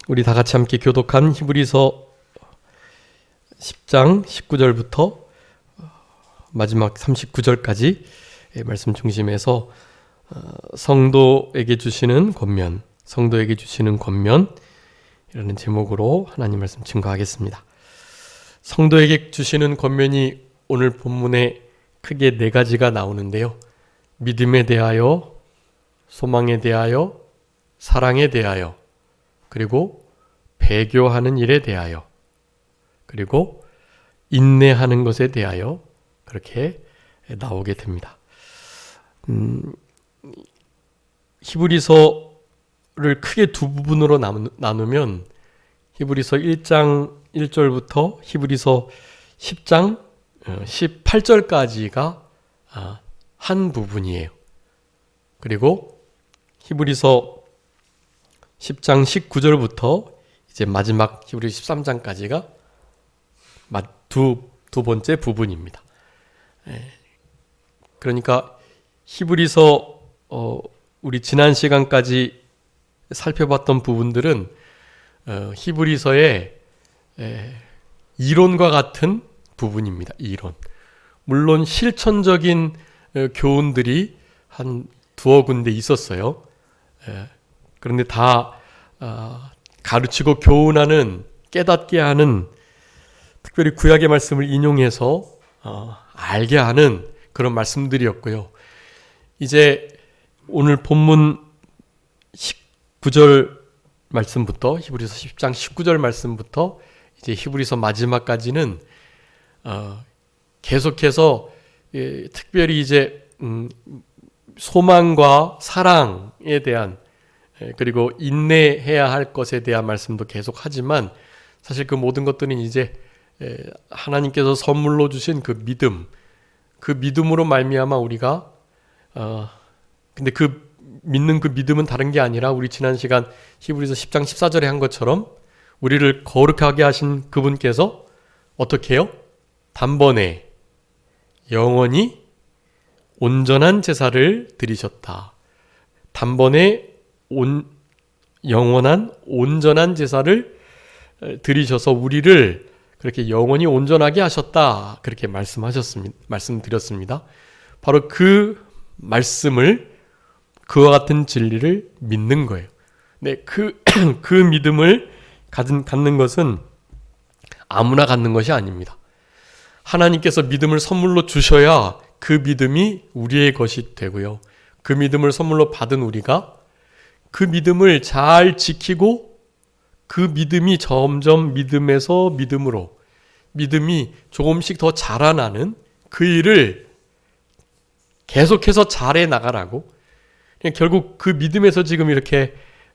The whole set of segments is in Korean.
우리 다 같이 함께 교독한 히브리서 10장 19절부터 마지막 39절까지 말씀 중심에서 성도에게 주시는 권면, 성도에게 주시는 권면이라는 제목으로 하나님 말씀 증거하겠습니다. 성도에게 주시는 권면이 오늘 본문에 크게 네 가지가 나오는데요. 믿음에 대하여, 소망에 대하여, 사랑에 대하여, 그리고 배교하는 일에 대하여, 그리고 인내하는 것에 대하여 그렇게 나오게 됩니다. 히브리서를 크게 두 부분으로 나누면 히브리서 1장 1절부터 히브리서 10장 18절까지가 한 부분이에요. 그리고 히브리서 10장 19절부터 이제 마지막 히브리서 13장까지가 두 번째 부분입니다. 그러니까 히브리서 우리 지난 시간까지 살펴봤던 부분들은 히브리서의 이론과 같은 부분입니다. 이론. 물론 실천적인 교훈들이 한 두어 군데 있었어요. 그런데 다 가르치고 교훈하는, 깨닫게 하는, 특별히 구약의 말씀을 인용해서 알게 하는 그런 말씀들이었고요. 이제 오늘 본문 19절 말씀부터, 히브리서 10장 19절 말씀부터 이제 히브리서 마지막까지는 계속해서 특별히 이제 소망과 사랑에 대한, 그리고 인내해야 할 것에 대한 말씀도 계속 하지만, 사실 그 모든 것들은 이제 하나님께서 선물로 주신 그 믿음, 그 믿음으로 말미암아 우리가 근데 그 믿는 그 믿음은 다른 게 아니라 우리 지난 시간 히브리서 10장 14절에 한 것처럼 우리를 거룩하게 하신 그분께서 어떻게 해요? 단번에 영원히 온전한 제사를 드리셨다. 단번에 영원한 온전한 제사를 드리셔서 우리를 그렇게 영원히 온전하게 하셨다. 그렇게 말씀드렸습니다. 바로 그 말씀을, 그와 같은 진리를 믿는 거예요. 네, 그 믿음을 갖는 것은 아무나 갖는 것이 아닙니다. 하나님께서 믿음을 선물로 주셔야 그 믿음이 우리의 것이 되고요. 그 믿음을 선물로 받은 우리가 그 믿음을 잘 지키고 그 믿음이 점점 믿음에서 믿음으로, 믿음이 조금씩 더 자라나는 그 일을 계속해서 잘해 나가라고, 결국 그 믿음에서 지금 이렇게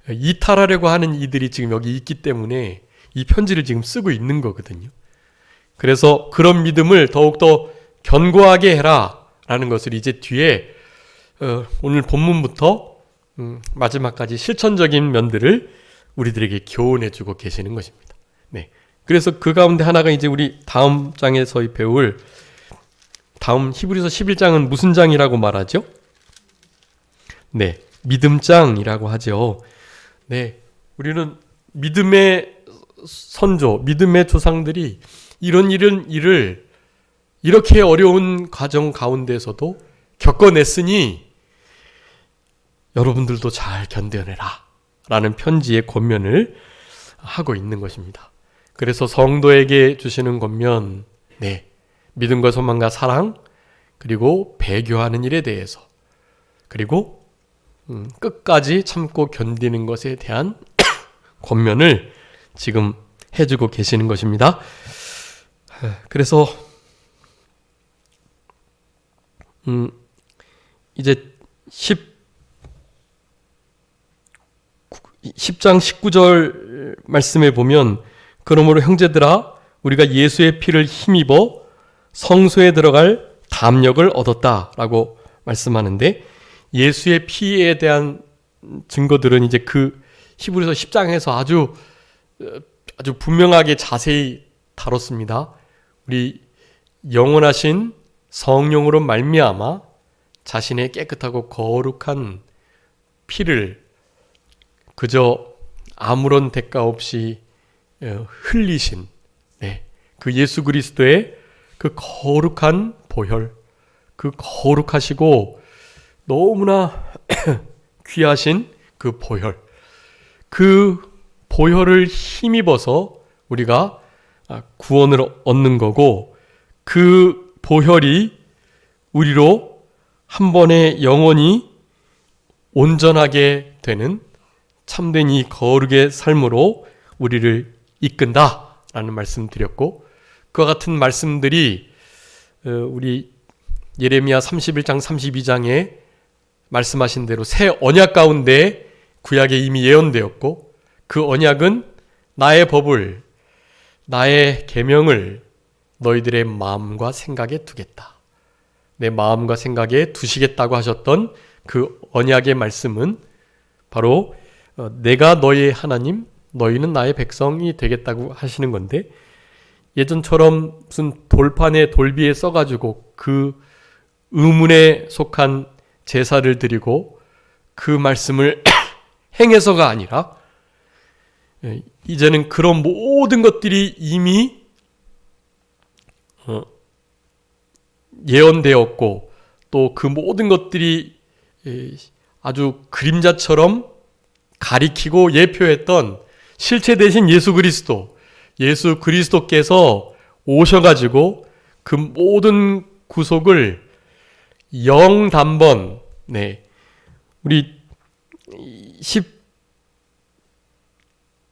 이탈하려고 하는 이들이 지금 여기 있기 때문에 이 편지를 지금 쓰고 있는 거거든요. 그래서 그런 믿음을 더욱더 견고하게 해라 라는 것을 이제 뒤에 오늘 본문부터 마지막까지 실천적인 면들을 우리들에게 교훈해주고 계시는 것입니다. 네, 그래서 그 가운데 하나가 이제 우리 다음 장에서 배울 다음 히브리서 11장은 무슨 장이라고 말하죠? 네, 믿음장이라고 하죠. 네, 우리는 믿음의 선조, 믿음의 조상들이 이런 일을 이렇게 어려운 과정 가운데서도 겪어냈으니 여러분들도 잘 견뎌내라 라는 편지의 권면을 하고 있는 것입니다. 그래서 성도에게 주시는 권면, 네, 믿음과 소망과 사랑, 그리고 배교하는 일에 대해서, 그리고 끝까지 참고 견디는 것에 대한 권면을 지금 해주고 계시는 것입니다. 그래서 이제 10장 19절 말씀에 보면, 그러므로 형제들아 우리가 예수의 피를 힘입어 성소에 들어갈 담력을 얻었다라고 말씀하는데, 예수의 피에 대한 증거들은 이제 그 히브리서 10장에서 아주 분명하게 자세히 다뤘습니다. 우리 영원하신 성령으로 말미암아 자신의 깨끗하고 거룩한 피를 그저 아무런 대가 없이 흘리신 그 예수 그리스도의 그 거룩한 보혈, 그 거룩하시고 너무나 귀하신 그 보혈, 그 보혈을 힘입어서 우리가 구원을 얻는 거고, 그 보혈이 우리로 한 번에 영원히 온전하게 되는 참된 이 거룩의 삶으로 우리를 이끈다라는 말씀 드렸고, 그와 같은 말씀들이 우리 예레미야 31장 32장에 말씀하신 대로 새 언약 가운데 구약에 이미 예언되었고, 그 언약은 나의 법을, 나의 계명을 너희들의 마음과 생각에 두겠다, 내 마음과 생각에 두시겠다고 하셨던 그 언약의 말씀은 바로 내가 너희의 하나님, 너희는 나의 백성이 되겠다고 하시는 건데, 예전처럼 무슨 돌판에 돌비에 써가지고 그 의문에 속한 제사를 드리고 그 말씀을 행해서가 아니라, 이제는 그런 모든 것들이 이미 예언되었고, 또 그 모든 것들이 아주 그림자처럼 가리키고 예표했던 실체 대신 예수 그리스도께서 오셔가지고 그 모든 구속을 영단번, 우리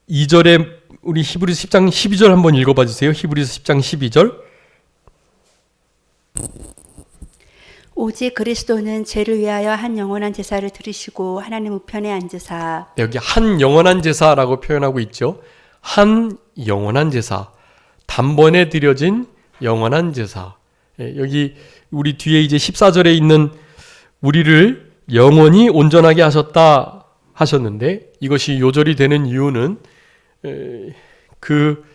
12절에 우리 히브리서 10장 12절 한번 읽어봐 주세요. 히브리서 10장 12절. 오직 그리스도는 죄를 위하여 한 영원한 제사를 드리시고 하나님 우편에 앉으사. 여기 한 영원한 제사라고 표현하고 있죠. 한 영원한 제사, 단번에 드려진 영원한 제사. 여기 우리 뒤에 이제 14절에 있는 우리를 영원히 온전하게 하셨다 하셨는데, 이것이 요절이 되는 이유는 그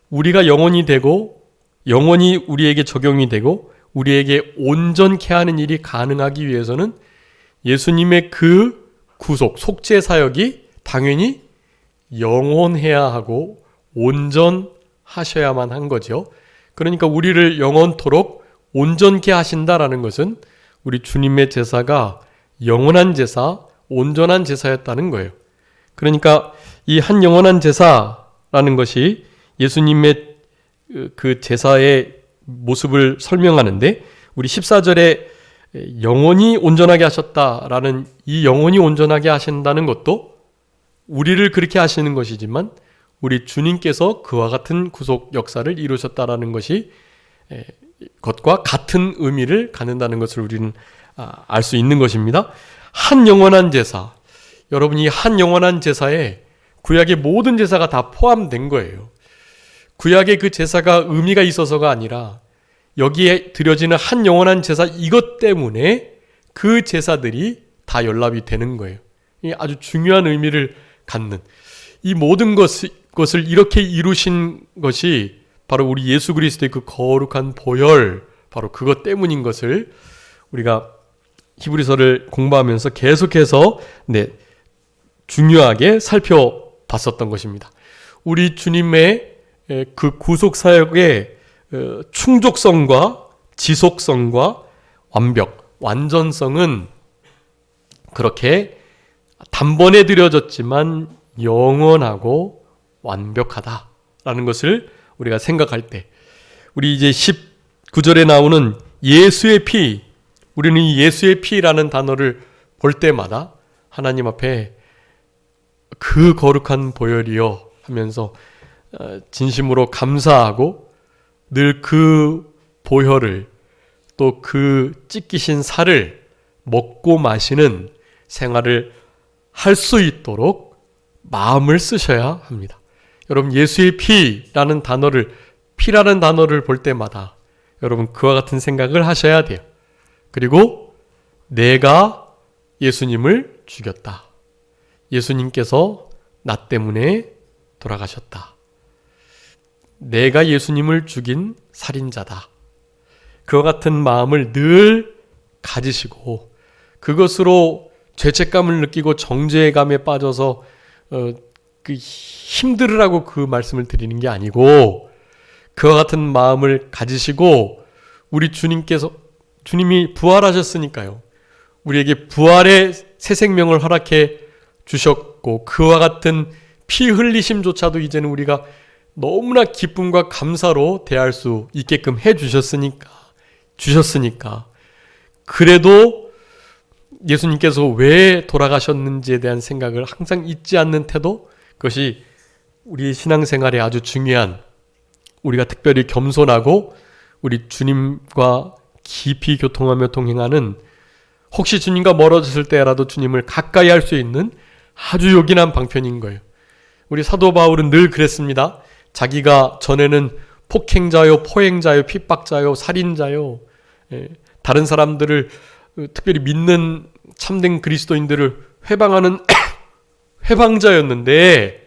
우리가 영원히 되고 영원히 우리에게 적용이 되고 우리에게 온전케 하는 일이 가능하기 위해서는 예수님의 그 구속, 속죄 사역이 당연히 영원해야 하고 온전하셔야만 한 거죠. 그러니까 우리를 영원토록 온전케 하신다라는 것은 우리 주님의 제사가 영원한 제사, 온전한 제사였다는 거예요. 그러니까 이 한 영원한 제사라는 것이 예수님의 그 제사의 모습을 설명하는데, 우리 14절에 영원히 온전하게 하셨다라는 이 영원히 온전하게 하신다는 것도 우리를 그렇게 하시는 것이지만 우리 주님께서 그와 같은 구속 역사를 이루셨다라는 것이 것과 같은 의미를 갖는다는 것을 우리는 알 수 있는 것입니다. 한 영원한 제사, 여러분이 한 영원한 제사에 구약의 모든 제사가 다 포함된 거예요. 구약의 그 제사가 의미가 있어서가 아니라 여기에 드려지는 한 영원한 제사, 이것 때문에 그 제사들이 다 연락이 되는 거예요. 이 아주 중요한 의미를 갖는, 이 모든 것을 이렇게 이루신 것이 바로 우리 예수 그리스도의 그 거룩한 보혈, 바로 그것 때문인 것을 우리가 히브리서를 공부하면서 계속해서 중요하게 살펴봤었던 것입니다. 우리 주님의 그 구속 사역의 충족성과 지속성과 완전성은 그렇게 단번에 드려졌지만 영원하고 완벽하다라는 것을 우리가 생각할 때, 우리 이제 19절에 나오는 예수의 피, 우리는 이 예수의 피라는 단어를 볼 때마다 하나님 앞에 그 거룩한 보혈이여 하면서 진심으로 감사하고, 늘 그 보혈을, 또 그 찢기신 살을 먹고 마시는 생활을 할 수 있도록 마음을 쓰셔야 합니다. 여러분, 예수의 피라는 단어를 볼 때마다 여러분 그와 같은 생각을 하셔야 돼요. 그리고 내가 예수님을 죽였다. 예수님께서 나 때문에 돌아가셨다. 내가 예수님을 죽인 살인자다. 그와 같은 마음을 늘 가지시고, 그것으로 죄책감을 느끼고 정죄감에 빠져서 그 힘들으라고 그 말씀을 드리는 게 아니고 그와 같은 마음을 가지시고 우리 주님이 부활하셨으니까요. 우리에게 부활의 새 생명을 허락해 주셨고 그와 같은 피 흘리심조차도 이제는 우리가 너무나 기쁨과 감사로 대할 수 있게끔 해 주셨으니까 그래도 예수님께서 왜 돌아가셨는지에 대한 생각을 항상 잊지 않는 태도, 그것이 우리 신앙생활에 아주 중요한, 우리가 특별히 겸손하고 우리 주님과 깊이 교통하며 동행하는, 혹시 주님과 멀어졌을 때라도 주님을 가까이 할 수 있는 아주 요긴한 방편인 거예요. 우리 사도 바울은 늘 그랬습니다. 자기가 전에는 폭행자요, 포행자요, 핍박자요, 살인자요, 다른 사람들을, 특별히 믿는 참된 그리스도인들을 회방하는 회방자였는데,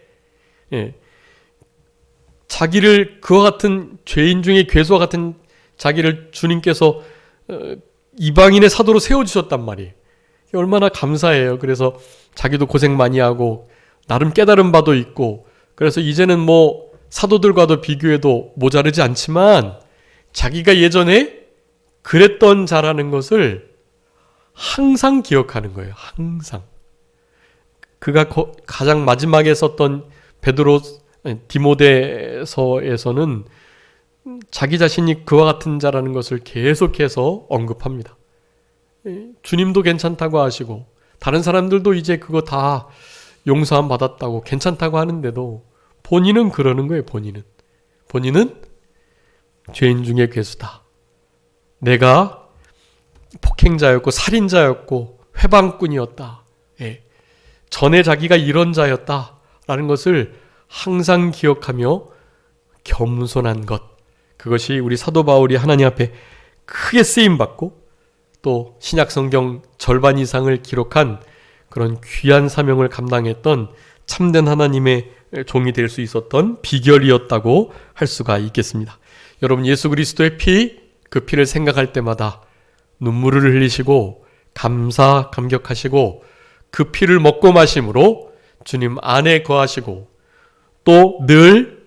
자기를 그와 같은 죄인 중에 괴수와 같은 자기를 주님께서 이방인의 사도로 세워주셨단 말이에요. 얼마나 감사해요. 그래서 자기도 고생 많이 하고 나름 깨달은 바도 있고, 그래서 이제는 뭐 사도들과도 비교해도 모자르지 않지만 자기가 예전에 그랬던 자라는 것을 항상 기억하는 거예요. 항상. 그가 가장 마지막에 썼던 디모데서에서는 자기 자신이 그와 같은 자라는 것을 계속해서 언급합니다. 주님도 괜찮다고 하시고 다른 사람들도 이제 그거 다 용서함 받았다고 괜찮다고 하는데도 본인은 그러는 거예요. 본인은 죄인 중에 괴수다. 내가 폭행자였고 살인자였고 회방꾼이었다. 전에 자기가 이런 자였다라는 것을 항상 기억하며 겸손한 것, 그것이 우리 사도 바울이 하나님 앞에 크게 쓰임받고 또 신약성경 절반 이상을 기록한 그런 귀한 사명을 감당했던 참된 하나님의 종이 될 수 있었던 비결이었다고 할 수가 있겠습니다. 여러분, 예수 그리스도의 피, 그 피를 생각할 때마다 눈물을 흘리시고 감격하시고 그 피를 먹고 마심으로 주님 안에 거하시고 또 늘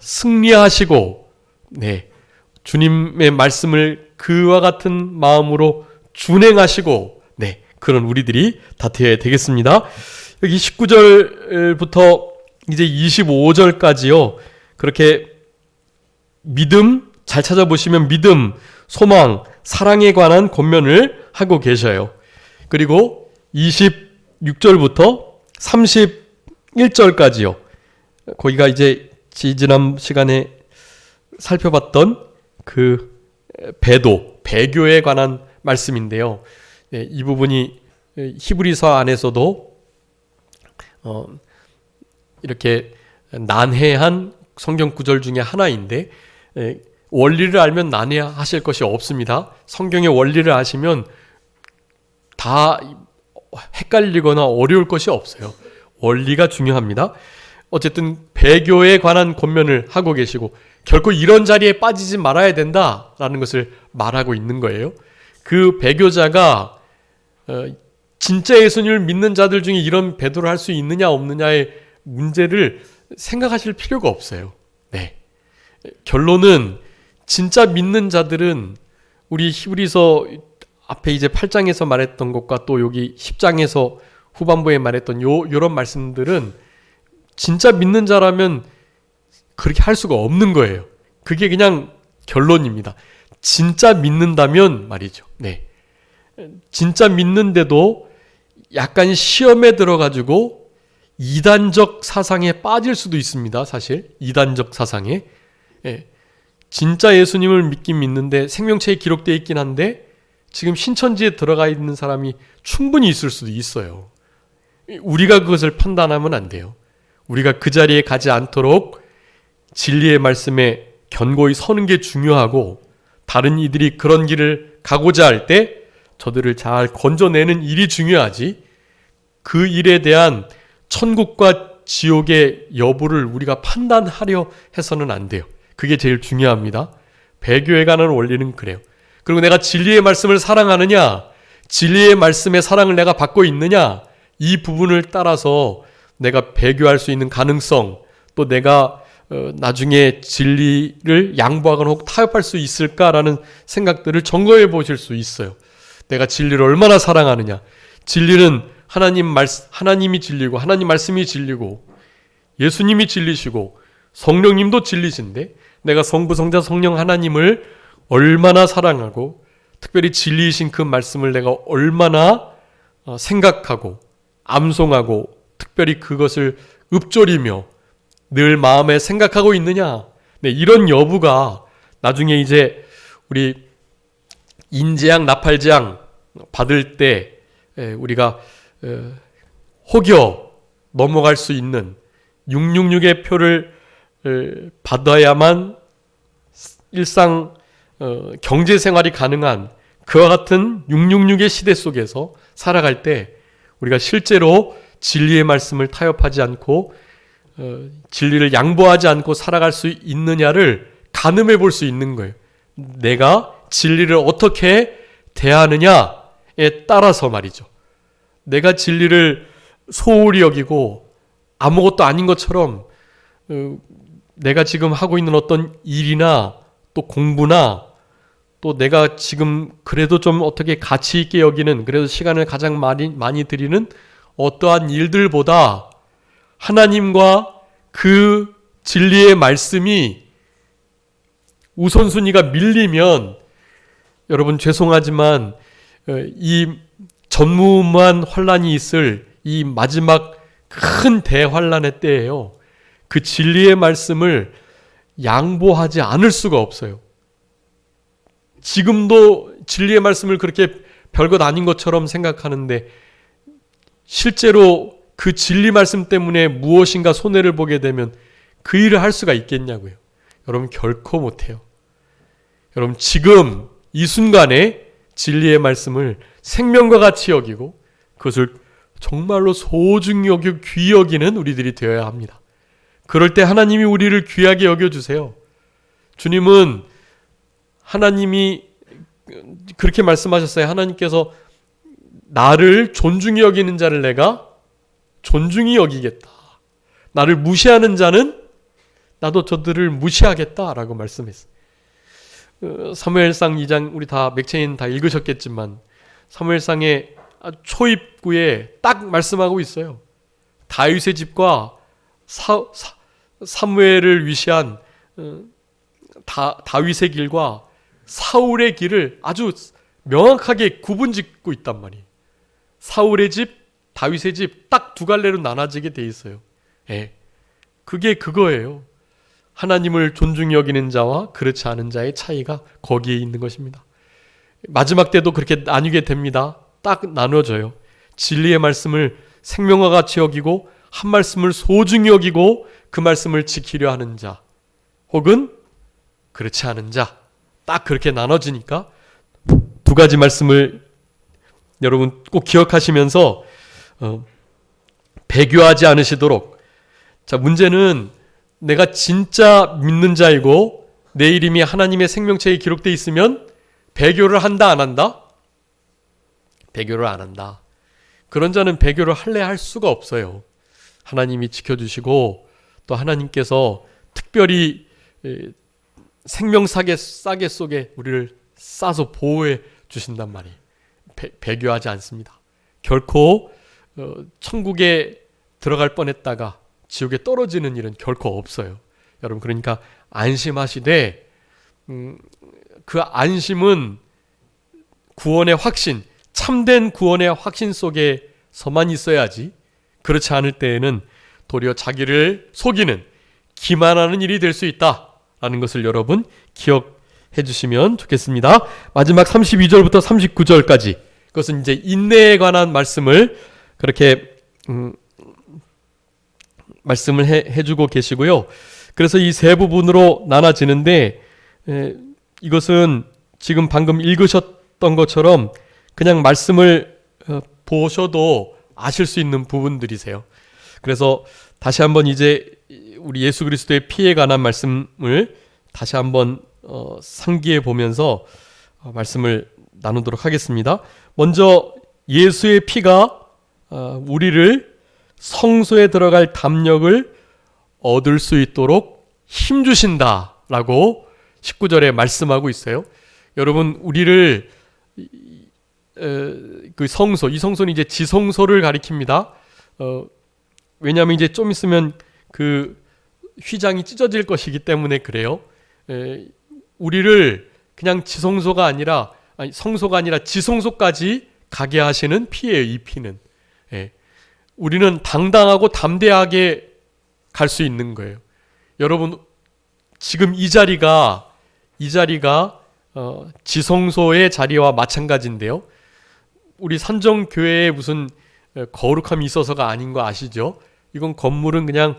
승리하시고 주님의 말씀을 그와 같은 마음으로 준행하시고 그런 우리들이 다 되어야 되겠습니다. 여기 19절부터 이제 25절까지요. 그렇게 믿음, 잘 찾아보시면 믿음, 소망, 사랑에 관한 권면을 하고 계셔요. 그리고 26절부터 31절까지요. 거기가 이제 지난 시간에 살펴봤던 그 배교에 관한 말씀인데요. 이 부분이 히브리서 안에서도 이렇게 난해한 성경 구절 중에 하나인데, 원리를 알면 난해하실 것이 없습니다. 성경의 원리를 아시면 다 헷갈리거나 어려울 것이 없어요. 원리가 중요합니다. 어쨌든 배교에 관한 권면을 하고 계시고 결코 이런 자리에 빠지지 말아야 된다라는 것을 말하고 있는 거예요. 그 배교자가 진짜 예수님을 믿는 자들 중에 이런 배도를 할 수 있느냐 없느냐의 문제를 생각하실 필요가 없어요. 결론은 진짜 믿는 자들은 우리 히브리서 앞에 이제 8장에서 말했던 것과 또 여기 10장에서 후반부에 말했던 요런 말씀들은 진짜 믿는 자라면 그렇게 할 수가 없는 거예요. 그게 그냥 결론입니다. 진짜 믿는다면 말이죠. 진짜 믿는데도 약간 시험에 들어가지고 이단적 사상에 빠질 수도 있습니다. 사실 이단적 사상에. 진짜 예수님을 믿긴 믿는데 생명체에 기록되어 있긴 한데 지금 신천지에 들어가 있는 사람이 충분히 있을 수도 있어요. 우리가 그것을 판단하면 안 돼요. 우리가 그 자리에 가지 않도록 진리의 말씀에 견고히 서는 게 중요하고, 다른 이들이 그런 길을 가고자 할 때 저들을 잘 건져내는 일이 중요하지, 그 일에 대한 천국과 지옥의 여부를 우리가 판단하려 해서는 안 돼요. 그게 제일 중요합니다. 배교에 관한 원리는 그래요. 그리고 내가 진리의 말씀을 사랑하느냐, 진리의 말씀의 사랑을 내가 받고 있느냐, 이 부분을 따라서 내가 배교할 수 있는 가능성, 또 내가 나중에 진리를 양보하거나 혹 타협할 수 있을까라는 생각들을 점검해 보실 수 있어요. 내가 진리를 얼마나 사랑하느냐. 진리는 하나님이 진리고 하나님 말씀이 진리고 예수님이 진리시고 성령님도 진리신데 내가 성부, 성자, 성령 하나님을 얼마나 사랑하고 특별히 진리이신 그 말씀을 내가 얼마나 생각하고 암송하고 특별히 그것을 읊조리며 늘 마음에 생각하고 있느냐. 네, 이런 여부가 나중에 이제 우리 인재양, 나팔재양 받을 때 우리가 혹여 넘어갈 수 있는 666의 표를 받아야만 일상 경제 생활이 가능한 그와 같은 666의 시대 속에서 살아갈 때 우리가 실제로 진리의 말씀을 타협하지 않고 진리를 양보하지 않고 살아갈 수 있느냐를 가늠해 볼 수 있는 거예요. 내가 진리를 어떻게 대하느냐에 따라서 말이죠. 내가 진리를 소홀히 여기고 아무것도 아닌 것처럼 내가 지금 하고 있는 어떤 일이나 또 공부나 또 내가 지금 그래도 좀 어떻게 가치 있게 여기는 그래도 시간을 가장 많이 들이는 어떠한 일들보다 하나님과 그 진리의 말씀이 우선순위가 밀리면 여러분 죄송하지만 이 전무후무한 환란이 있을 이 마지막 큰 대환란의 때예요. 그 진리의 말씀을 양보하지 않을 수가 없어요. 지금도 진리의 말씀을 그렇게 별것 아닌 것처럼 생각하는데 실제로 그 진리 말씀 때문에 무엇인가 손해를 보게 되면 그 일을 할 수가 있겠냐고요. 여러분 결코 못해요. 여러분 지금 이 순간에 진리의 말씀을 생명과 같이 여기고 그것을 정말로 소중히 여기고 귀히 여기는 우리들이 되어야 합니다. 그럴 때 하나님이 우리를 귀하게 여겨주세요. 주님은 하나님이 그렇게 말씀하셨어요. 하나님께서 나를 존중히 여기는 자를 내가 존중히 여기겠다. 나를 무시하는 자는 나도 저들을 무시하겠다라고 말씀했어요. 사무엘상 2장 우리 다 맥체인 다 읽으셨겠지만 사무엘상의 초입구에 딱 말씀하고 있어요. 다윗의 집과 사무엘을 위시한 다윗의 길과 사울의 길을 아주 명확하게 구분짓고 있단 말이에요. 사울의 집, 다윗의 집 딱 두 갈래로 나눠지게 돼 있어요. 예, 그게 그거예요. 하나님을 존중히 여기는 자와 그렇지 않은 자의 차이가 거기에 있는 것입니다. 마지막 때도 그렇게 나뉘게 됩니다. 딱 나눠져요. 진리의 말씀을 생명과 같이 여기고 한 말씀을 소중히 여기고 그 말씀을 지키려 하는 자 혹은 그렇지 않은 자 딱 그렇게 나눠지니까 두 가지 말씀을 여러분 꼭 기억하시면서 배교하지 않으시도록. 자, 문제는 내가 진짜 믿는 자이고 내 이름이 하나님의 생명책에 기록되어 있으면 배교를 한다 안 한다? 배교를 안 한다. 그런 자는 배교를 할래 할 수가 없어요. 하나님이 지켜주시고 또 하나님께서 특별히 생명사계 싸개 속에 우리를 싸서 보호해 주신단 말이에요. 배교하지 않습니다. 결코 천국에 들어갈 뻔했다가 지옥에 떨어지는 일은 결코 없어요. 여러분 그러니까 안심하시되 그 안심은 구원의 확신, 참된 구원의 확신 속에서만 있어야지 그렇지 않을 때에는 도리어 자기를 속이는 기만하는 일이 될 수 있다라는 것을 여러분 기억해 주시면 좋겠습니다. 마지막 32절부터 39절까지 그것은 이제 인내에 관한 말씀을 그렇게 말씀을 해주고 계시고요. 그래서 이 세 부분으로 나눠지는데 이것은 지금 방금 읽으셨던 것처럼 그냥 말씀을 보셔도 아실 수 있는 부분들이세요. 그래서 다시 한번 이제 우리 예수 그리스도의 피에 관한 말씀을 다시 한번 상기해 보면서 말씀을 나누도록 하겠습니다. 먼저 예수의 피가 우리를 성소에 들어갈 담력을 얻을 수 있도록 힘주신다라고 19절에 말씀하고 있어요. 여러분, 우리를 그 성소, 이 성소는 이제 지성소를 가리킵니다. 왜냐하면 이제 좀 있으면 그 휘장이 찢어질 것이기 때문에 그래요. 우리를 그냥 지성소가 아니라, 아니, 성소가 아니라 지성소까지 가게 하시는 피예요. 이 피는. 우리는 당당하고 담대하게 갈 수 있는 거예요. 여러분, 지금 이 자리가 지성소의 자리와 마찬가지인데요. 우리 산정교회에 무슨 거룩함이 있어서가 아닌 거 아시죠? 이건 건물은 그냥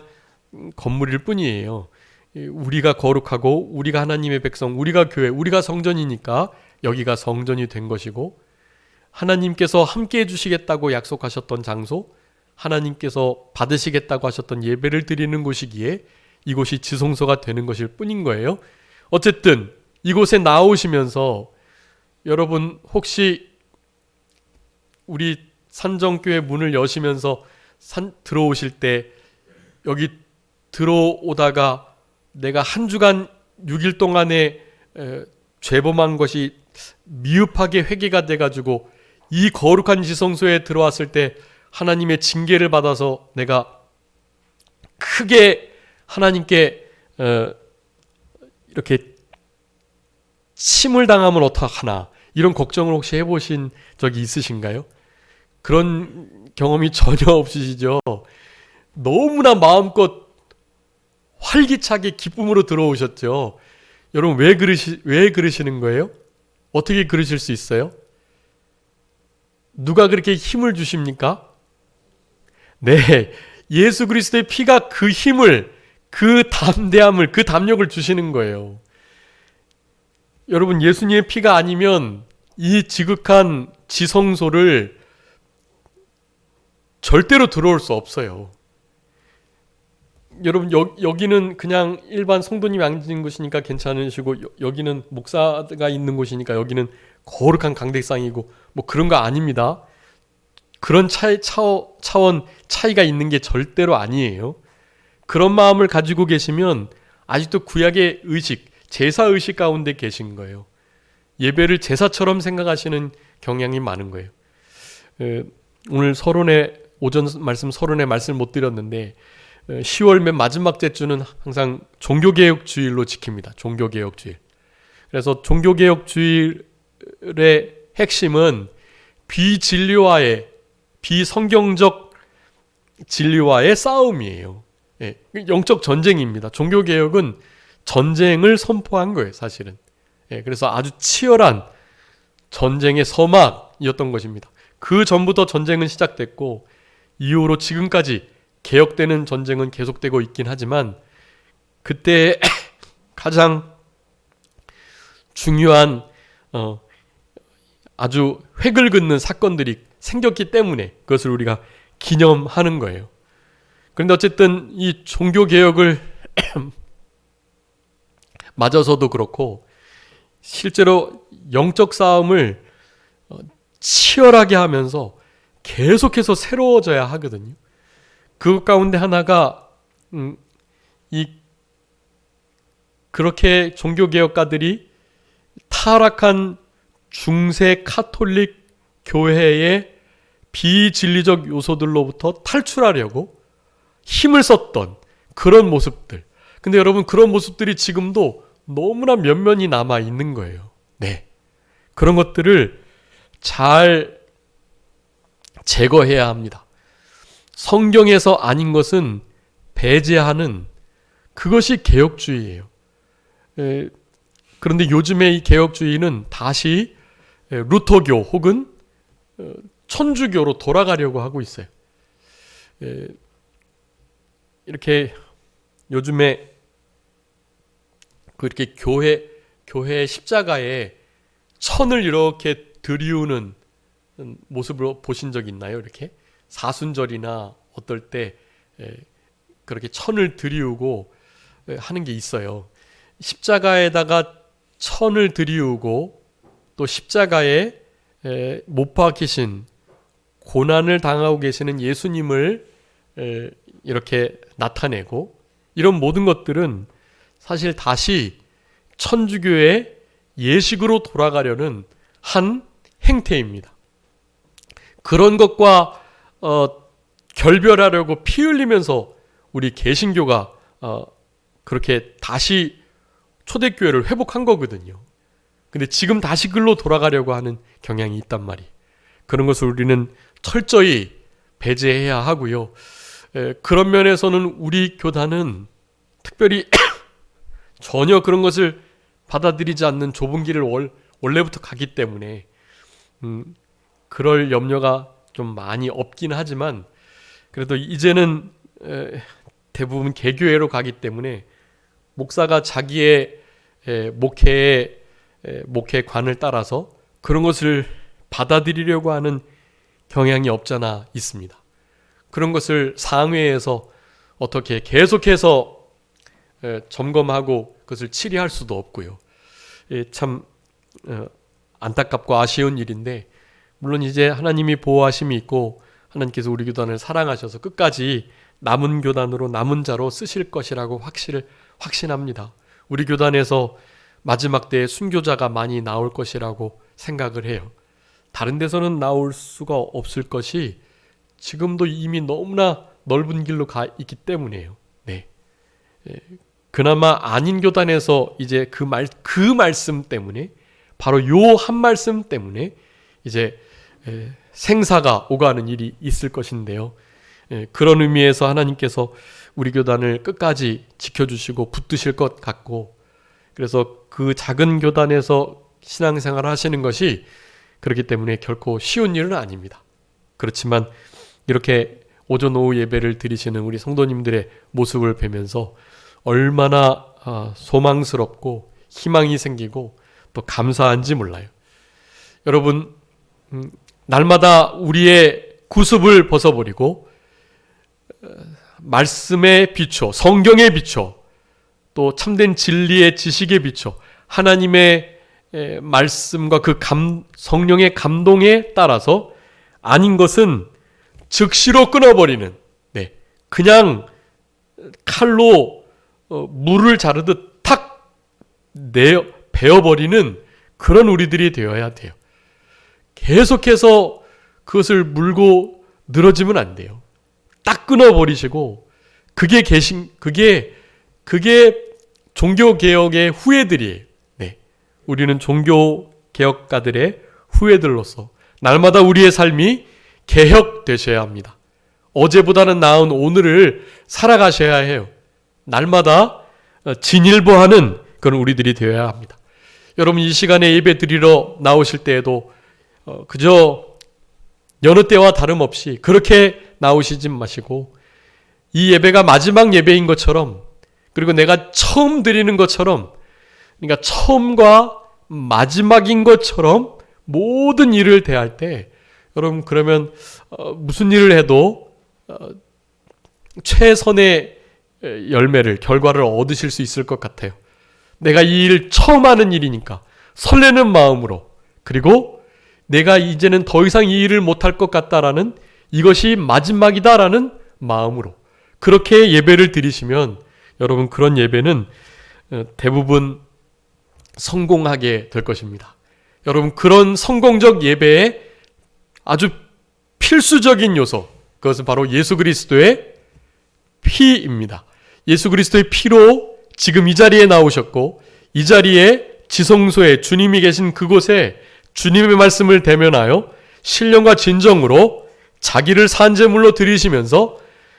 건물일 뿐이에요. 우리가 거룩하고 우리가 하나님의 백성, 우리가 교회, 우리가 성전이니까 여기가 성전이 된 것이고, 하나님께서 함께 해주시겠다고 약속하셨던 장소, 하나님께서 받으시겠다고 하셨던 예배를 드리는 곳이기에 이곳이 지성소가 되는 것일 뿐인 거예요. 어쨌든 이곳에 나오시면서 여러분, 혹시 우리 산정교회 문을 여시면서 들어오실 때 여기 들어오다가 내가 한 주간 6일 동안에 죄범한 것이 미흡하게 회개가 돼가지고 이 거룩한 지성소에 들어왔을 때 하나님의 징계를 받아서 내가 크게 하나님께 이렇게 침을 당하면 어떡하나, 이런 걱정을 혹시 해보신 적이 있으신가요? 그런 경험이 전혀 없으시죠? 너무나 마음껏 활기차게 기쁨으로 들어오셨죠? 여러분, 왜 그러시는 거예요? 어떻게 그러실 수 있어요? 누가 그렇게 힘을 주십니까? 네, 예수 그리스도의 피가 그 힘을, 그 담대함을, 그 담력을 주시는 거예요. 여러분, 예수님의 피가 아니면 이 지극한 지성소를 절대로 들어올 수 없어요. 여러분, 여기는 그냥 일반 성도님이 앉은 곳이니까 괜찮으시고, 여기는 목사가 있는 곳이니까 여기는 거룩한 강대상이고 뭐 그런 거 아닙니다. 그런 차원 차이가 있는 게 절대로 아니에요. 그런 마음을 가지고 계시면 아직도 구약의 의식, 제사의식 가운데 계신 거예요. 예배를 제사처럼 생각하시는 경향이 많은 거예요. 오늘 오전 서론에 말씀을 못 드렸는데 10월 맨 마지막 주는 항상 종교개혁주일로 지킵니다. 종교개혁주일. 그래서 종교개혁주일의 핵심은 비성경적 진리와의 싸움이에요. 영적 전쟁입니다. 종교개혁은 전쟁을 선포한 거예요, 사실은. 그래서 아주 치열한 전쟁의 서막이었던 것입니다. 그 전부터 전쟁은 시작됐고 이후로 지금까지 개혁되는 전쟁은 계속되고 있긴 하지만, 그때 가장 중요한 아주 획을 긋는 사건들이 생겼기 때문에 그것을 우리가 기념하는 거예요. 그런데 어쨌든 이 종교개혁을 맞아서도 그렇고 실제로 영적 싸움을 치열하게 하면서 계속해서 새로워져야 하거든요. 그 가운데 하나가 그렇게 종교개혁가들이 타락한 중세 카톨릭 교회의 비진리적 요소들로부터 탈출하려고 힘을 썼던 그런 모습들. 근데 여러분, 그런 모습들이 지금도 너무나 면면이 남아 있는 거예요. 네, 그런 것들을 잘 제거해야 합니다. 성경에서 아닌 것은 배제하는, 그것이 개혁주의예요. 그런데 요즘의 이 개혁주의는 다시 루터교 혹은 천주교로 돌아가려고 하고 있어요. 이렇게 요즘에 그렇게 교회 십자가에 천을 이렇게 들이우는 모습으로 보신 적 있나요? 이렇게 사순절이나 어떨 때 그렇게 천을 들이우고 하는 게 있어요. 십자가에다가 천을 들이우고 또 십자가에 못 박히신 고난을 당하고 계시는 예수님을 이렇게 나타내고 이런 모든 것들은 사실 다시 천주교의 예식으로 돌아가려는 한 행태입니다. 그런 것과 결별하려고 피 흘리면서 우리 개신교가 그렇게 다시 초대교회를 회복한 거거든요. 근데 지금 다시 글로 돌아가려고 하는 경향이 있단 말이에요. 그런 것을 우리는 철저히 배제해야 하고요. 그런 면에서는 우리 교단은 특별히 전혀 그런 것을 받아들이지 않는 좁은 길을 원래부터 가기 때문에 그럴 염려가 좀 많이 없긴 하지만 그래도 이제는 대부분 개교회로 가기 때문에 목사가 자기의 목회관을 따라서 그런 것을 받아들이려고 하는 경향이 없잖아 있습니다. 그런 것을 상회에서 어떻게 계속해서 점검하고 그것을 치리할 수도 없고요. 참 안타깝고 아쉬운 일인데 물론 이제 하나님이 보호하심이 있고 하나님께서 우리 교단을 사랑하셔서 끝까지 남은 교단으로 남은 자로 쓰실 것이라고 확신합니다. 우리 교단에서 마지막 때에 순교자가 많이 나올 것이라고 생각을 해요. 다른 데서는 나올 수가 없을 것이 지금도 이미 너무나 넓은 길로 가 있기 때문이에요. 네. 그나마 아닌 교단에서 이제 그 말씀 때문에 바로 요 한 말씀 때문에 이제 생사가 오가는 일이 있을 것인데요. 그런 의미에서 하나님께서 우리 교단을 끝까지 지켜주시고 붙드실 것 같고 그래서 그 작은 교단에서 신앙생활을 하시는 것이 그렇기 때문에 결코 쉬운 일은 아닙니다. 그렇지만 이렇게 오전 오후 예배를 드리시는 우리 성도님들의 모습을 뵈면서 얼마나 소망스럽고 희망이 생기고 또 감사한지 몰라요. 여러분 날마다 우리의 구습을 벗어버리고 말씀에 비춰 성경에 비춰 또 참된 진리의 지식에 비춰 하나님의 말씀과 그 성령의 감동에 따라서 아닌 것은 즉시로 끊어버리는 그냥 칼로 물을 자르듯 탁 베어버리는 그런 우리들이 되어야 돼요. 계속해서 그것을 물고 늘어지면 안 돼요. 딱 끊어버리시고 그게 종교개혁의 후예들이에요. 우리는 종교개혁가들의 후예들로서 날마다 우리의 삶이 개혁되셔야 합니다. 어제보다는 나은 오늘을 살아가셔야 해요. 날마다 진일보하는 그런 우리들이 되어야 합니다. 여러분 이 시간에 예배 드리러 나오실 때에도 그저 여느 때와 다름없이 그렇게 나오시지 마시고 이 예배가 마지막 예배인 것처럼 그리고 내가 처음 드리는 것처럼 그러니까 처음과 마지막인 것처럼 모든 일을 대할 때 여러분 그러면 무슨 일을 해도 최선의 결과를 얻으실 수 있을 것 같아요. 내가 이 일 처음 하는 일이니까 설레는 마음으로 그리고 내가 이제는 더 이상 이 일을 못할 것 같다라는 이것이 마지막이다라는 마음으로 그렇게 예배를 드리시면 여러분 그런 예배는 대부분 성공하게 될 것입니다. 여러분 그런 성공적 예배의 아주 필수적인 요소 그것은 바로 예수 그리스도의 피입니다. 예수 그리스도의 피로 지금 이 자리에 나오셨고 이 자리에 지성소에 주님이 계신 그곳에 주님의 말씀을 대면하여 신령과 진정으로 자기를 산제물로 드리시면서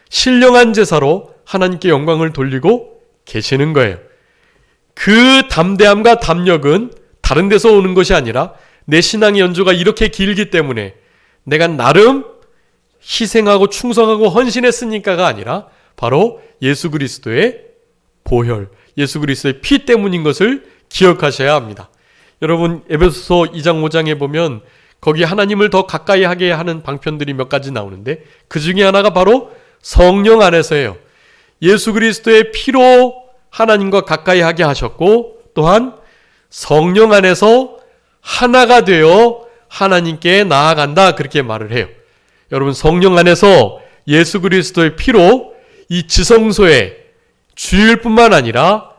신령한 제사로 하나님께 영광을 돌리고 계시는 거예요. 그 담대함과 담력은 다른 데서 오는 것이 아니라 내 신앙의 연주가 이렇게 길기 때문에 내가 나름 희생하고 충성하고 헌신했으니까가 아니라 바로 예수 그리스도의 보혈, 예수 그리스도의 피 때문인 것을 기억하셔야 합니다. 여러분 에베소서 2장 5장에 보면 거기 하나님을 더 가까이 하게 하는 방편들이 몇 가지 나오는데 그 중에 하나가 바로 성령 안에서예요. 예수 그리스도의 피로 하나님과 가까이 하게 하셨고 또한 성령 안에서 하나가 되어 하나님께 나아간다 그렇게 말을 해요. 여러분 성령 안에서 예수 그리스도의 피로 이 지성소에 주일 뿐만 아니라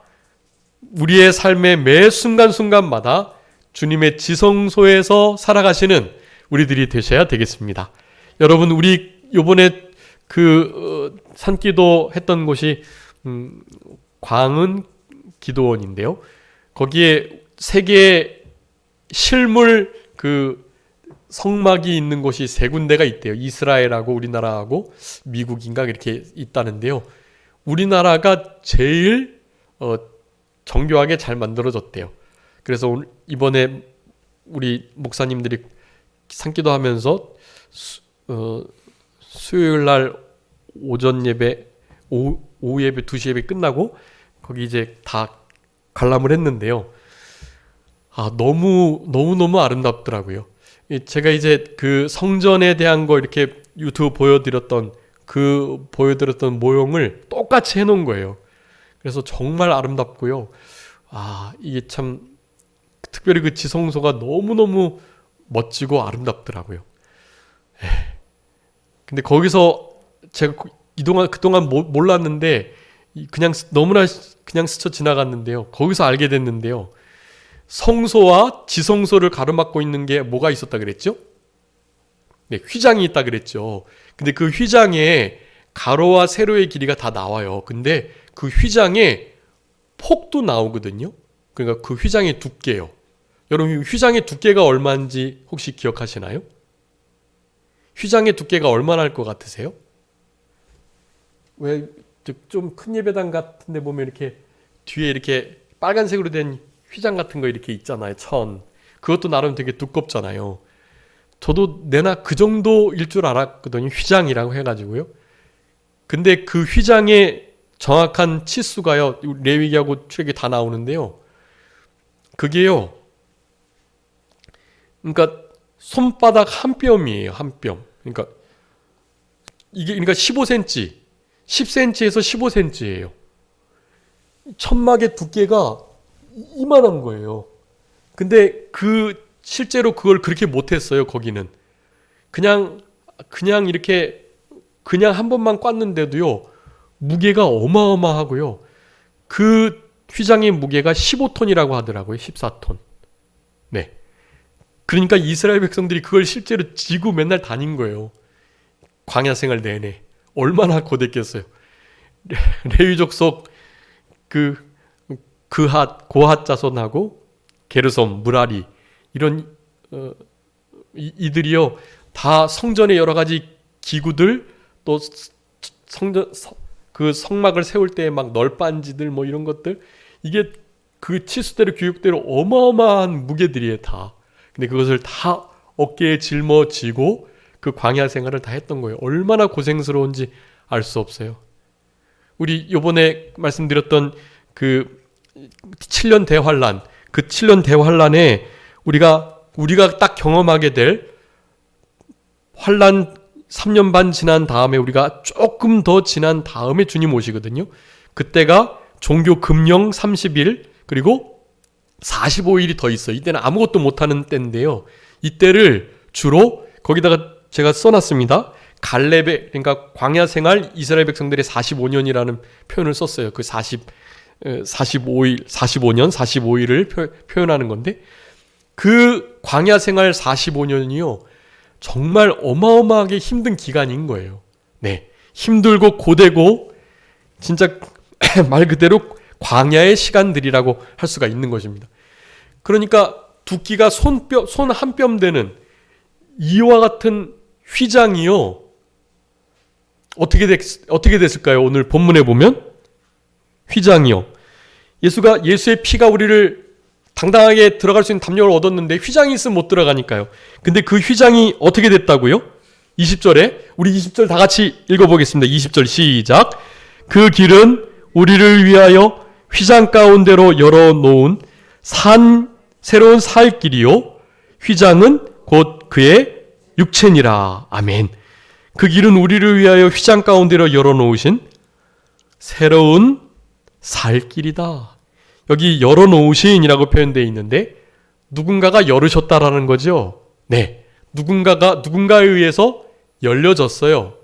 우리의 삶의 매 순간순간마다 주님의 지성소에서 살아가시는 우리들이 되셔야 되겠습니다. 여러분, 우리 요번에 산기도 했던 곳이 광은 기도원인데요. 거기에 세 개의 실물 성막이 있는 곳이 세 군데가 있대요. 이스라엘하고 우리나라하고 미국인가 이렇게 있다는데요. 우리나라가 제일 정교하게 잘 만들어졌대요. 그래서 이번에 우리 목사님들이 산기도 하면서 수요일 날 오전 예배, 오후 예배, 2시 예배 끝나고 거기 이제 다 관람을 했는데요. 너무 아름답더라고요. 제가 이제 그 성전에 대한 거 이렇게 유튜브 보여드렸던 모형을 똑같이 해놓은 거예요. 그래서 정말 아름답고요. 이게 참 특별히 그 지성소가 너무너무 멋지고 아름답더라고요. 근데 거기서 제가 그동안 몰랐는데 너무나 그냥 스쳐 지나갔는데요. 거기서 알게 됐는데요. 성소와 지성소를 가로막고 있는 게 뭐가 있었다 그랬죠? 네, 휘장이 있다 그랬죠. 근데 그 휘장에 가로와 세로의 길이가 다 나와요. 근데 그 휘장에 폭도 나오거든요. 그러니까 그 휘장의 두께요. 여러분, 휘장의 두께가 얼마인지 혹시 기억하시나요? 휘장의 두께가 얼마나 할 것 같으세요? 왜 좀 큰 예배당 같은 데 보면 이렇게 뒤에 이렇게 빨간색으로 된 휘장 같은 거 이렇게 있잖아요. 그것도 나름 되게 두껍잖아요. 저도 내나 그 정도일 줄 알았거든요. 휘장이라고 해가지고요. 근데 그 휘장의 정확한 치수가요, 레위기하고 출애굽기 다 나오는데요. 그게요, 그러니까 손바닥 한 뼘이에요. 한 뼘. 그러니까 15cm, 10cm에서 15cm예요. 천막의 두께가 이만한 거예요. 근데 실제로 그걸 그렇게 못했어요. 거기는 그냥 한 번만 꽈는데도요, 무게가 어마어마하고요. 그 휘장의 무게가 15톤이라고 하더라고요. 14톤. 네. 그러니까 이스라엘 백성들이 그걸 실제로 지고 맨날 다닌 거예요. 광야 생활 내내. 얼마나 고됐겠어요. 레위족 속 고핫 자손하고 게르솜, 무라리 이런 이들이요, 다 성전의 여러 가지 기구들, 또 그 성막을 세울 때 막 널빤지들 뭐 이런 것들, 이게 그 치수대로 교육대로 어마어마한 무게들이에요, 다. 근데 그것을 다 어깨에 짊어지고 그 광야 생활을 다 했던 거예요. 얼마나 고생스러운지 알 수 없어요. 우리 요번에 말씀드렸던 그 7년 대환란, 그 7년 대환란에 우리가 딱 경험하게 될 환란 3년 반 지난 다음에, 우리가 조금 더 지난 다음에 주님 오시거든요. 그때가 종교 금령 30일 그리고 45일이 더 있어요. 이때는 아무것도 못하는 때인데요. 이때를 주로 거기다가 제가 써놨습니다. 갈렙의, 그러니까 광야 생활 이스라엘 백성들의 45년이라는 표현을 썼어요. 그 45일, 45년, 45일을 표현하는 건데, 그 광야 생활 45년이요, 정말 어마어마하게 힘든 기간인 거예요. 네, 힘들고 고되고 진짜 말 그대로 광야의 시간들이라고 할 수가 있는 것입니다. 그러니까 두께가 손 한 뼘 되는 이와 같은 휘장이요, 어떻게 됐을까요? 오늘 본문에 보면 휘장이요, 예수의 피가 우리를 당당하게 들어갈 수 있는 담력을 얻었는데 휘장이 있으면 못 들어가니까요. 근데 그 휘장이 어떻게 됐다고요? 20절에 우리 20절 다 같이 읽어보겠습니다. 20절 시작. 그 길은 우리를 위하여 휘장 가운데로 열어놓은 새로운 살 길이요, 휘장은 곧 그의 육체니라. 아멘. 그 길은 우리를 위하여 휘장 가운데로 열어놓으신 새로운 살 길이다. 여기 열어놓으신이라고 표현되어 있는데 누군가가 열으셨다라는 거죠. 네, 누군가에 의해서 열려졌어요.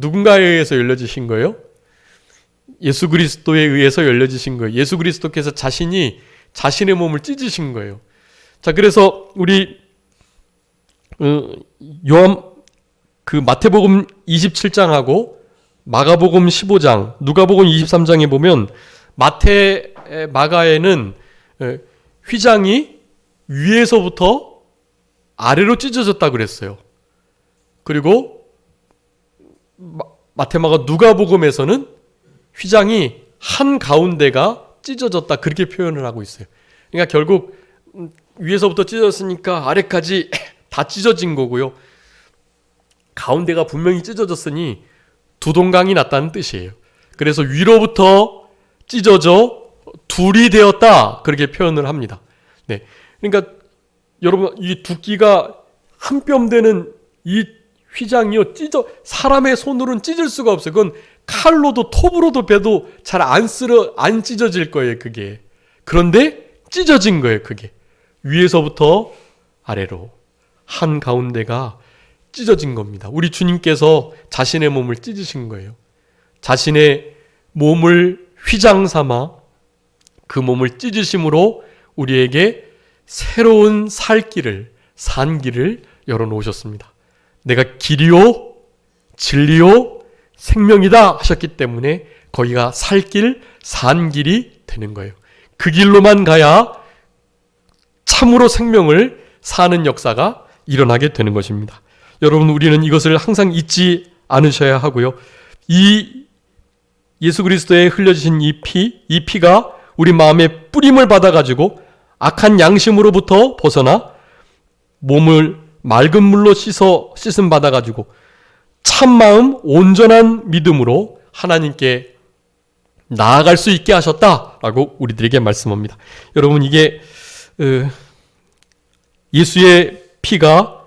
누군가에 의해서 열려지신 거예요? 예수 그리스도에 의해서 열려지신 거예요. 예수 그리스도께서 자신이 자신의 몸을 찢으신 거예요. 자, 그래서 우리 마태복음 27장하고 마가복음 15장, 누가복음 23장에 보면 마가에는 휘장이 위에서부터 아래로 찢어졌다 그랬어요. 그리고 마가 누가복음에서는 휘장이 한 가운데가 찢어졌다 그렇게 표현을 하고 있어요. 그러니까 결국 위에서부터 찢어졌으니까 아래까지 다 찢어진 거고요. 가운데가 분명히 찢어졌으니 두 동강이 났다는 뜻이에요. 그래서 위로부터 찢어져 둘이 되었다 그렇게 표현을 합니다. 네, 그러니까 여러분 이 두께가 한 뼘 되는 이 휘장이요 사람의 손으로는 찢을 수가 없어요. 그건 칼로도 톱으로도 베도 잘 안 찢어질 거예요. 그게 그런데 찢어진 거예요. 그게 위에서부터 아래로 한 가운데가 찢어진 겁니다. 우리 주님께서 자신의 몸을 찢으신 거예요. 자신의 몸을 휘장 삼아 그 몸을 찢으심으로 우리에게 새로운 산길을 열어놓으셨습니다. 내가 길이요 진리요 생명이다 하셨기 때문에 거기가 살길 산길이 되는 거예요. 그 길로만 가야 참으로 생명을 사는 역사가 일어나게 되는 것입니다. 여러분, 우리는 이것을 항상 잊지 않으셔야 하고요. 이 예수 그리스도에 흘려지신 이 피가 우리 마음에 뿌림을 받아가지고 악한 양심으로부터 벗어나 몸을 맑은 물로 씻음 받아가지고 참마음 온전한 믿음으로 하나님께 나아갈 수 있게 하셨다라고 우리들에게 말씀합니다. 여러분, 이게 예수의 피가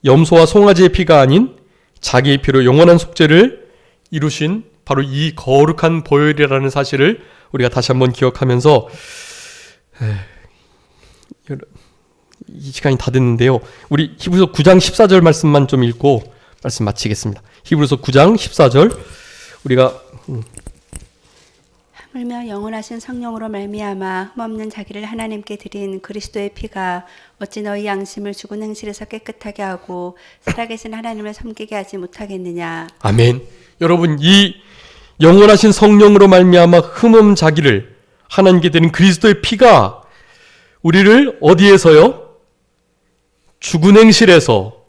염소와 송아지의 피가 아닌 자기의 피로 영원한 속죄를 이루신 바로 이 거룩한 보혈이라는 사실을 우리가 다시 한번 기억하면서 이 시간이 다 됐는데요. 우리 히브리서 9장 14절 말씀만 좀 읽고 말씀 마치겠습니다. 히브리서 9장 14절 우리가 하물며 영원하신 성령으로 말미암아 흠없는 자기를 하나님께 드린 그리스도의 피가 어찌 너희 양심을 죽은 행실에서 깨끗하게 하고 살아계신 하나님을 섬기게 하지 못하겠느냐. 아멘. 여러분, 이 영원하신 성령으로 말미암아 흠없는 자기를 하나님께 드린 그리스도의 피가 우리를 어디에서요? 죽은 행실에서,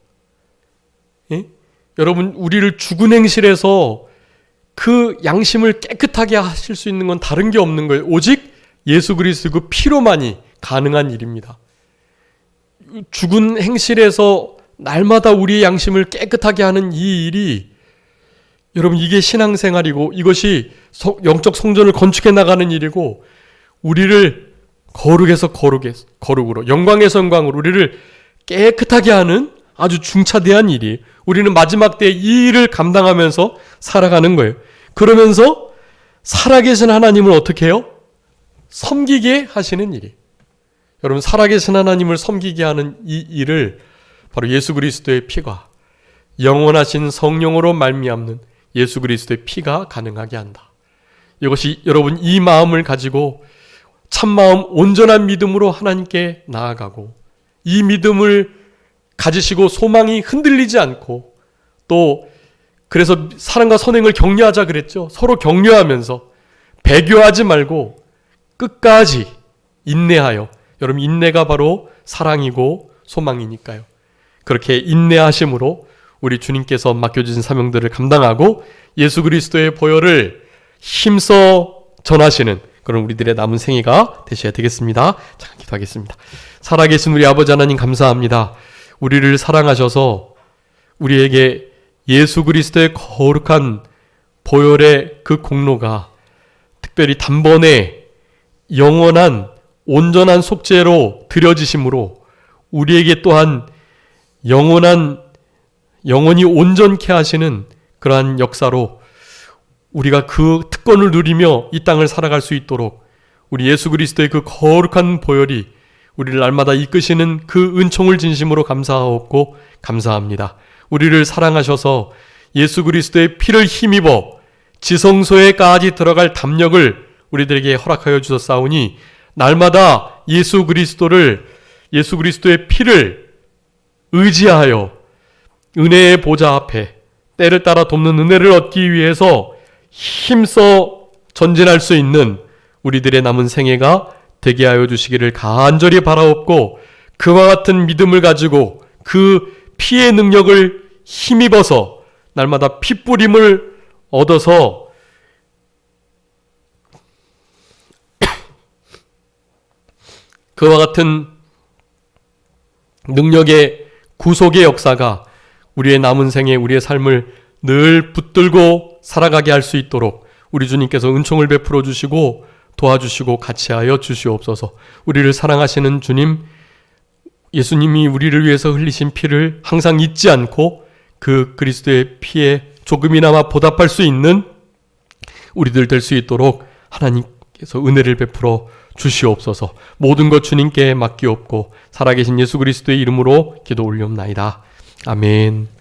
여러분, 우리를 죽은 행실에서 그 양심을 깨끗하게 하실 수 있는 건 다른 게 없는 거예요. 오직 예수 그리스도 그 피로만이 가능한 일입니다. 죽은 행실에서 날마다 우리의 양심을 깨끗하게 하는 이 일이, 여러분, 이게 신앙생활이고 이것이 영적 성전을 건축해 나가는 일이고, 우리를 거룩에서 거룩으로, 영광에서 영광으로 우리를 깨끗하게 하는 아주 중차대한 일이, 우리는 마지막 때 이 일을 감당하면서 살아가는 거예요. 그러면서 살아계신 하나님을 어떻게 해요? 섬기게 하시는 일이. 여러분, 살아계신 하나님을 섬기게 하는 이 일을 바로 예수 그리스도의 피가, 영원하신 성령으로 말미암는 예수 그리스도의 피가 가능하게 한다. 이것이 여러분, 이 마음을 가지고 참마음 온전한 믿음으로 하나님께 나아가고, 이 믿음을 가지시고 소망이 흔들리지 않고, 또 그래서 사랑과 선행을 격려하자 그랬죠. 서로 격려하면서 배교하지 말고 끝까지 인내하여, 여러분, 인내가 바로 사랑이고 소망이니까요. 그렇게 인내하심으로 우리 주님께서 맡겨주신 사명들을 감당하고 예수 그리스도의 보혈을 힘써 전하시는 그런 우리들의 남은 생애가 되셔야 되겠습니다. 잠깐 기도하겠습니다. 살아계신 우리 아버지 하나님, 감사합니다. 우리를 사랑하셔서 우리에게 예수 그리스도의 거룩한 보혈의 그 공로가 특별히 단번에 영원한 온전한 속죄로 드려지심으로 우리에게 또한 영원히 온전케 하시는 그러한 역사로 우리가 그 특권을 누리며 이 땅을 살아갈 수 있도록 우리 예수 그리스도의 그 거룩한 보혈이 우리를 날마다 이끄시는 그 은총을 진심으로 감사하옵고 감사합니다. 우리를 사랑하셔서 예수 그리스도의 피를 힘입어 지성소에까지 들어갈 담력을 우리들에게 허락하여 주셨사오니 날마다 예수 그리스도의 피를 의지하여 은혜의 보좌 앞에 때를 따라 돕는 은혜를 얻기 위해서 힘써 전진할 수 있는 우리들의 남은 생애가 되게 하여 주시기를 간절히 바라옵고, 그와 같은 믿음을 가지고 그 피의 능력을 힘입어서 날마다 핏부림을 얻어서 그와 같은 능력의 구속의 역사가 우리의 남은 생에 우리의 삶을 늘 붙들고 살아가게 할 수 있도록 우리 주님께서 은총을 베풀어 주시고 도와주시고 같이하여 주시옵소서. 우리를 사랑하시는 주님, 예수님이 우리를 위해서 흘리신 피를 항상 잊지 않고 그 그리스도의 피에 조금이나마 보답할 수 있는 우리들 될 수 있도록 하나님께서 은혜를 베풀어 주시옵소서. 모든 것 주님께 맡기옵고 살아계신 예수 그리스도의 이름으로 기도 올리옵나이다. 아멘.